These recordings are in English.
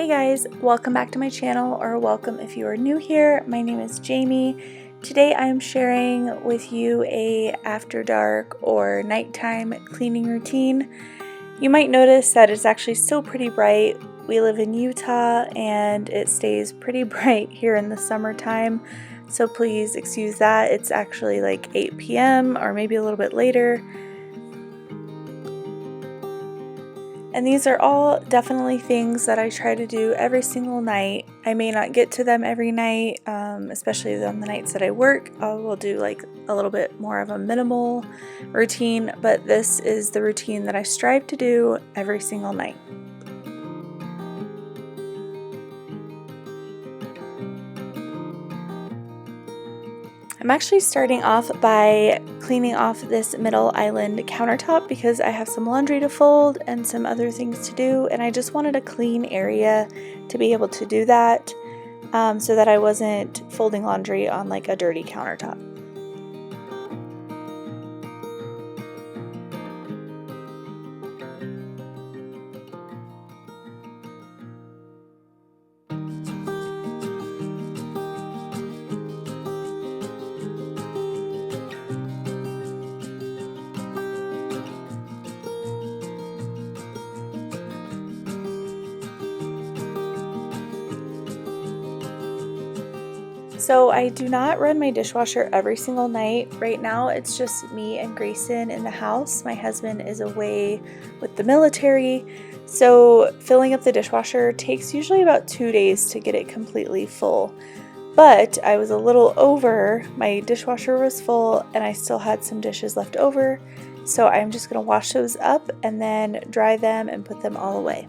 Hey guys, welcome back to my channel, or welcome if you are new here. My name is Jamie. Today I am sharing with you a after dark or nighttime cleaning routine. You might notice that it's actually still pretty bright. We live in Utah and it stays pretty bright here in the summertime, so please excuse that. It's actually like 8 p.m. or maybe a little bit later. And these are all definitely things that I try to do every single night. I may not get to them every night, especially on the nights that I work. I will do like a little bit more of a minimal routine, but this is the routine that I strive to do every single night. I'm actually starting off by cleaning off this middle island countertop because I have some laundry to fold and some other things to do, and I just wanted a clean area to be able to do that so that I wasn't folding laundry on like a dirty countertop. So I do not run my dishwasher every single night. Right now it's just me and Grayson in the house. My husband is away with the military, so filling up the dishwasher takes usually about 2 days to get it completely full. But I was a little over, my dishwasher was full and I still had some dishes left over, so I'm just going to wash those up and then dry them and put them all away.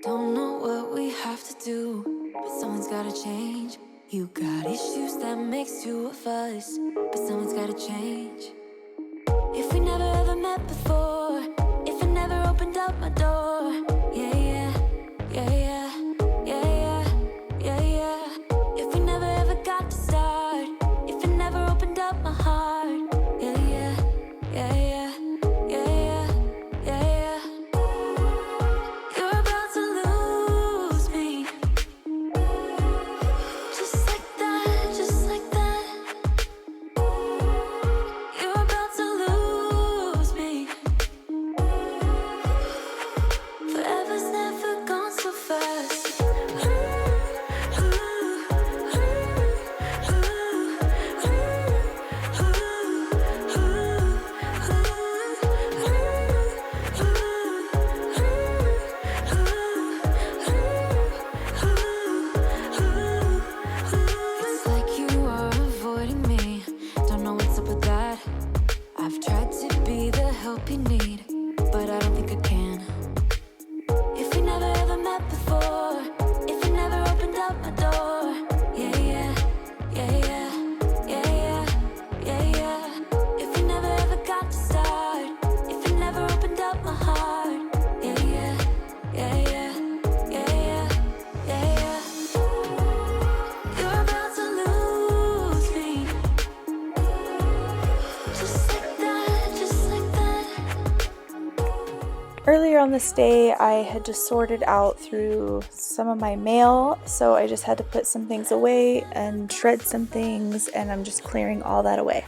Don't know what we have to do, but someone's gotta change. You got issues that makes you a fuss, but someone's gotta change. If we never ever met before, if I never opened up my door, yeah, yeah, yeah, yeah, yeah, yeah, yeah, yeah. If we never ever got to start, if I never opened up my heart, yeah, yeah, yeah, yeah, yeah, yeah, yeah, yeah. You're about to lose me, just like that, just like that. You're about to lose me. earlier on this day, I had just sorted out through some of my mail, so I just had to put some things away and shred some things, and I'm just clearing all that away.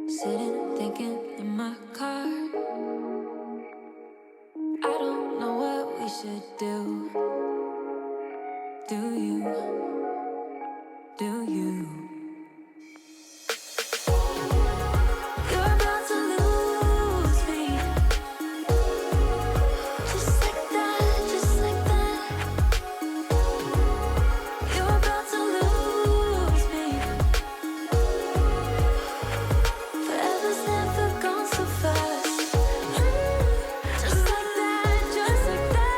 Sitting thinking in my car, I don't know what we should do. Do you? Do you? You're about to lose me. Just like that, just like that. You're about to lose me. Forever's never gone so fast. Just like that, just like that.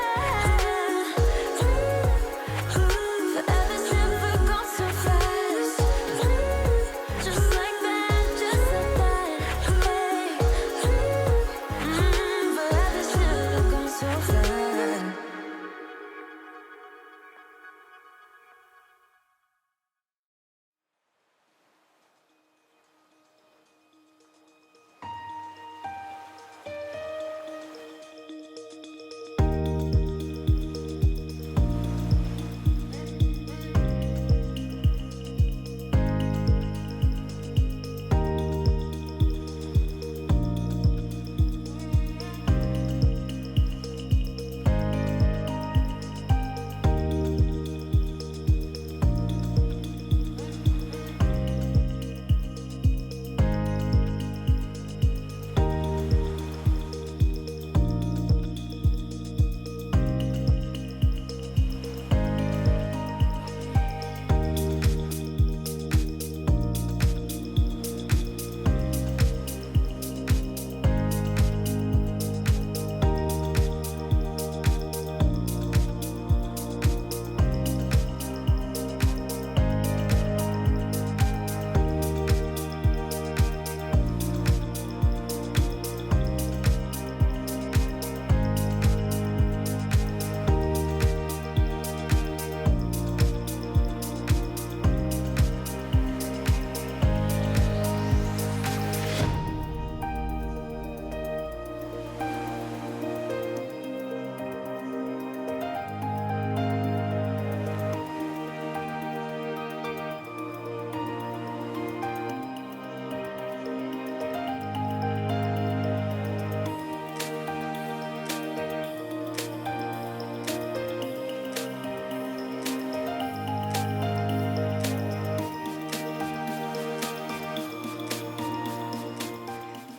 Forever's never gone so fast. Just like that, just like that. Hey. Forever's never gone so fast.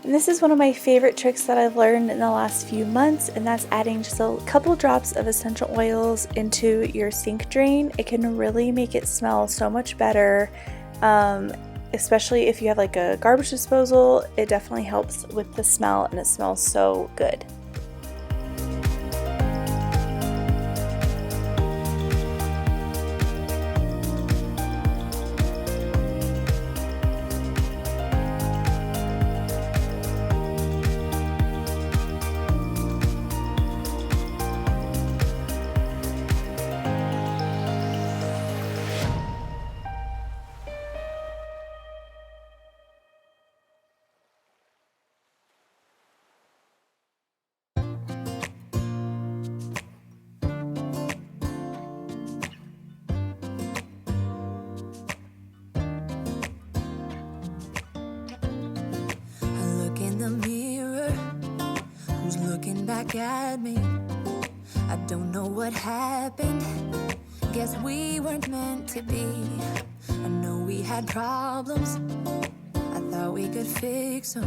And this is one of my favorite tricks that I've learned in the last few months, and that's adding just a couple drops of essential oils into your sink drain. It can really make it smell so much better, especially if you have like a garbage disposal. It definitely helps with the smell, and it smells so good. Back at me, I don't know what happened. Guess we weren't meant to be. I know we had problems, I thought we could fix them,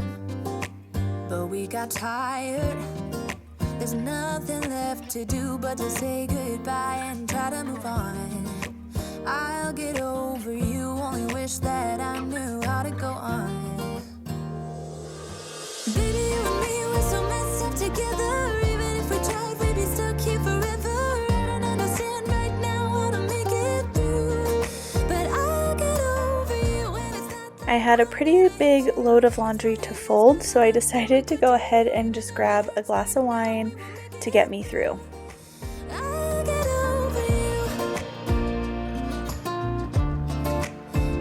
but we got tired. There's nothing left to do but to say goodbye and try to move on. I'll get over you, only wish that I knew how to go on. Baby, you and me, we're so messed up together. Even if we tried, we'd be stuck here forever. I don't understand right now how to make it through, but I'll get over you when it's not. I I had a pretty big load of laundry to fold, so I decided to go ahead and just grab a glass of wine to get me through. I'll get over you.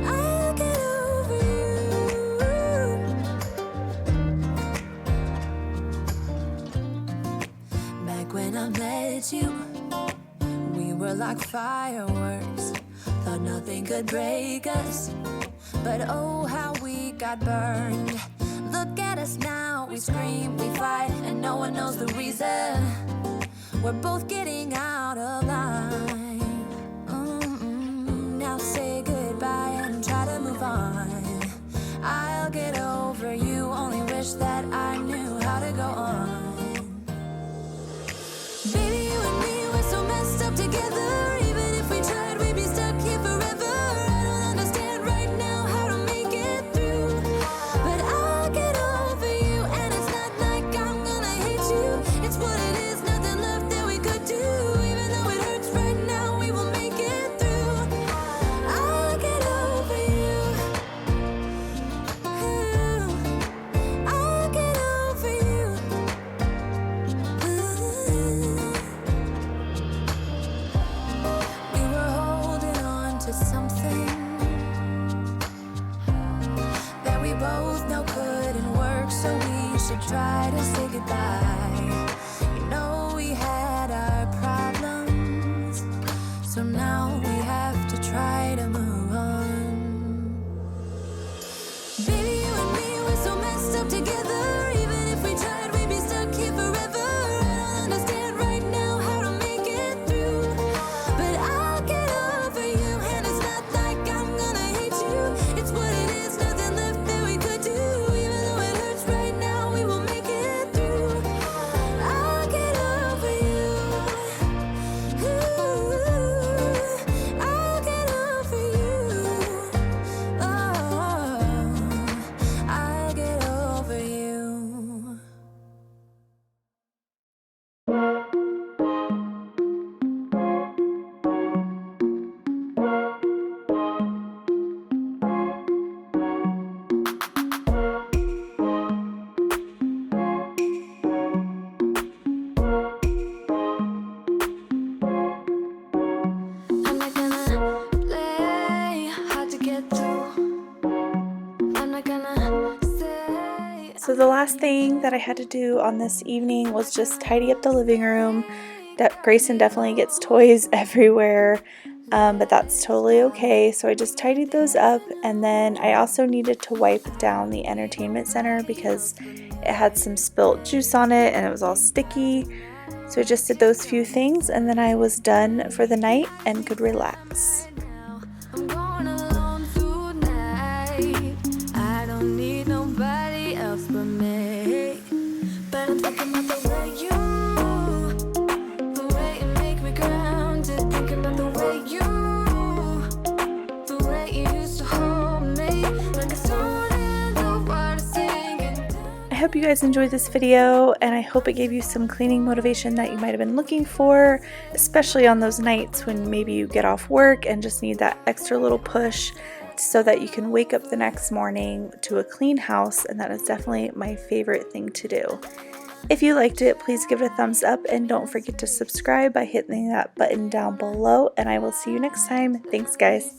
I'll get over you. Back when I met you, we were like fireworks. Thought nothing could break us, but oh how we got burned. Look at us now, we scream, we fight, and no one knows the reason. We're both getting out of line. Now say goodbye and try to move on. I'll get over you, only wish that I knew how to go on. Baby, you and me, we're so messed up together. Even if we tried, we'd be stuck here forever. I don't understand right now how to make it through, but I'll get over you. And it's not like I'm gonna hate you. It's what it is, nothing left that we could do. Even though it hurts right now, we will make it through. I'll get over you. I'll get over you. We were holding on to something that we both know couldn't work, so we should try to say goodbye. You know we had our problems, so now we have to try to move on. Baby, you and me, we're so messed up together. Even if we tried, we'd be stuck here forever. I don't understand right now how to make it through, but I'll get over you. And it's not like I'm gonna hate you. It's what it is, nothing left that we could do. Even though it hurts right now, we will make it through. I'll get over you. I'll get over you. Oh, I'll get over you. I'm not gonna play hard to get through. I'm not gonna say. So the last thing that I had to do on this evening was just tidy up the living room. Grayson definitely gets toys everywhere, but that's totally okay. So I just tidied those up, and then I also needed to wipe down the entertainment center because it had some spilt juice on it and it was all sticky. So I just did those few things, and then I was done for the night and could relax. I'm going alone tonight. I don't need nobody else but me. But I'm thinking about the way you move, the way you make me grounded. Thinking about the way you used to hold me, like a stone in the water sinking down. I hope you guys enjoyed this video, and I hope it gave you some cleaning motivation that you might have been looking for, especially on those nights when maybe you get off work and just need that extra little push so that you can wake up the next morning to a clean house, and that is definitely my favorite thing to do. If you liked it, please give it a thumbs up, and don't forget to subscribe by hitting that button down below, and I will see you next time. Thanks, guys.